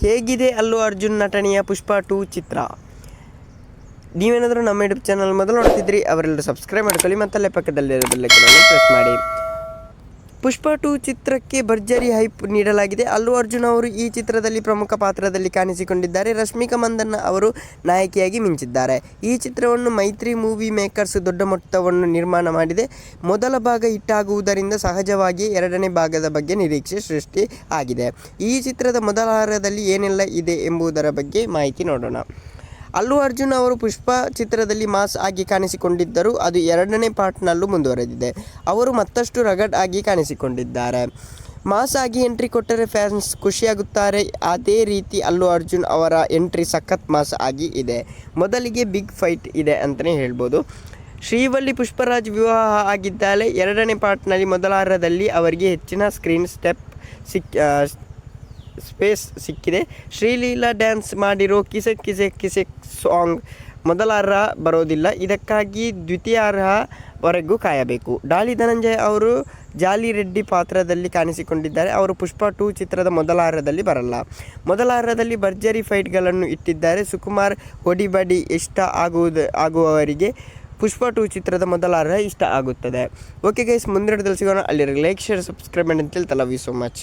ಹೇಗಿದೆ ಅಲ್ಲು ಅರ್ಜುನ್ ನಟನೆಯ ಪುಷ್ಪ 2 ಚಿತ್ರ? ನೀವೇನಾದರೂ ನಮ್ಮ ಯೂಟ್ಯೂಬ್ ಚಾನಲ್ ಮೊದಲು ನೋಡ್ತಿದ್ರಿ ಅವರೆಲ್ಲರೂ ಸಬ್ಸ್ಕ್ರೈಬ್ ಮಾಡ್ಕೊಳ್ಳಿ ಮತ್ತು ಅಲ್ಲೇ ಪಕ್ಕದಲ್ಲಿರೋ ಬೆಲ್ ಐಕಾನ್ ಅನ್ನು ಪ್ರೆಸ್ ಮಾಡಿ. ಪುಷ್ಪ 2 ಚಿತ್ರಕ್ಕೆ ಭರ್ಜರಿ ಹೈಪ್ ನೀಡಲಾಗಿದೆ. ಅಲ್ಲು ಅರ್ಜುನ್ ಅವರು ಈ ಚಿತ್ರದಲ್ಲಿ ಪ್ರಮುಖ ಪಾತ್ರದಲ್ಲಿ ಕಾಣಿಸಿಕೊಂಡಿದ್ದಾರೆ. ರಶ್ಮಿಕಾ ಮಂದಣ್ಣ ಅವರು ನಾಯಕಿಯಾಗಿ ಮಿಂಚಿದ್ದಾರೆ. ಈ ಚಿತ್ರವನ್ನು ಮೈತ್ರಿ ಮೂವಿ ಮೇಕರ್ಸ್ ದೊಡ್ಡ ಮೊತ್ತವನ್ನು ನಿರ್ಮಾಣ ಮಾಡಿದೆ. ಮೊದಲ ಭಾಗ ಹಿಟ್ಟಾಗುವುದರಿಂದ ಸಹಜವಾಗಿಯೇ ಎರಡನೇ ಭಾಗದ ಬಗ್ಗೆ ನಿರೀಕ್ಷೆ ಸೃಷ್ಟಿ ಆಗಿದೆ. ಈ ಚಿತ್ರದ ಮೊದಲ ವಾರದಲ್ಲಿ ಏನೆಲ್ಲ ಇದೆ ಎಂಬುದರ ಬಗ್ಗೆ ಮಾಹಿತಿ ನೋಡೋಣ. ಅಲ್ಲು ಅರ್ಜುನ್ ಅವರು ಪುಷ್ಪ ಚಿತ್ರದಲ್ಲಿ ಮಾಸ್ ಆಗಿ ಕಾಣಿಸಿಕೊಂಡಿದ್ದರು. ಅದು ಎರಡನೇ ಪಾರ್ಟ್ನಲ್ಲೂ ಮುಂದುವರೆದಿದೆ. ಅವರು ಮತ್ತಷ್ಟು ರಗಡ್ ಆಗಿ ಕಾಣಿಸಿಕೊಂಡಿದ್ದಾರೆ. ಮಾಸ್ ಆಗಿ ಎಂಟ್ರಿ ಕೊಟ್ಟರೆ ಫ್ಯಾನ್ಸ್ ಖುಷಿಯಾಗುತ್ತಾರೆ. ಅದೇ ರೀತಿ ಅಲ್ಲು ಅರ್ಜುನ್ ಅವರ ಎಂಟ್ರಿ ಸಖತ್ ಮಾಸ್ ಆಗಿ ಇದೆ. ಮೊದಲಿಗೆ ಬಿಗ್ ಫೈಟ್ ಇದೆ ಅಂತಲೇ ಹೇಳ್ಬೋದು. ಶ್ರೀವಳ್ಳಿ ಪುಷ್ಪರಾಜ್ ವಿವಾಹ ಆಗಿದ್ದಾಳೆ. ಎರಡನೇ ಪಾರ್ಟ್ನಲ್ಲಿ ಮೊದಲ ವಾರದಲ್ಲಿ ಅವರಿಗೆ ಹೆಚ್ಚಿನ ಸ್ಕ್ರೀನ್ ಸ್ಪೇಸ್ ಸಿಕ್ಕಿದೆ. ಶ್ರೀಲೀಲಾ ಡ್ಯಾನ್ಸ್ ಮಾಡಿರೋ ಕಿಸೆ ಕಿಸೆ ಕಿಸೆ ಸಾಂಗ್ ಮೊದಲ ವಾರ ಬರೋದಿಲ್ಲ. ಇದಕ್ಕಾಗಿ ದ್ವಿತೀಯ ವಾರವರೆಗೂ ಕಾಯಬೇಕು. ಡಾಲಿ ಧನಂಜಯ ಅವರು ಜಾಲಿ ರೆಡ್ಡಿ ಪಾತ್ರದಲ್ಲಿ ಕಾಣಿಸಿಕೊಂಡಿದ್ದಾರೆ. ಅವರು ಪುಷ್ಪ 2 ಚಿತ್ರದ ಮೊದಲ ವಾರದಲ್ಲಿ ಬರಲ್ಲ. ಮೊದಲ ವಾರದಲ್ಲಿ ಭರ್ಜರಿ ಫೈಟ್ಗಳನ್ನು ಇಟ್ಟಿದ್ದಾರೆ. ಸುಕುಮಾರ್ ಹೊಡಿಬಡಿ ಇಷ್ಟ ಆಗುವವರಿಗೆ ಪುಷ್ಪ 2 ಚಿತ್ರದ ಮೊದಲ ವಾರ ಇಷ್ಟ ಆಗುತ್ತದೆ. ಓಕೆ ಗೈಸ್, ಮುಂದಿನ ಸಿಗೋಣ. ಅಲ್ಲಿರೋ ಲೈಕ್, ಶೇರ್, ಸಬ್ಸ್ಕ್ರೈಬ್ ಮಾಡಿ ಅಂತ ಹೇಳ್ತಾ ಲವ್ ಯು ಸೋ ಮಚ್.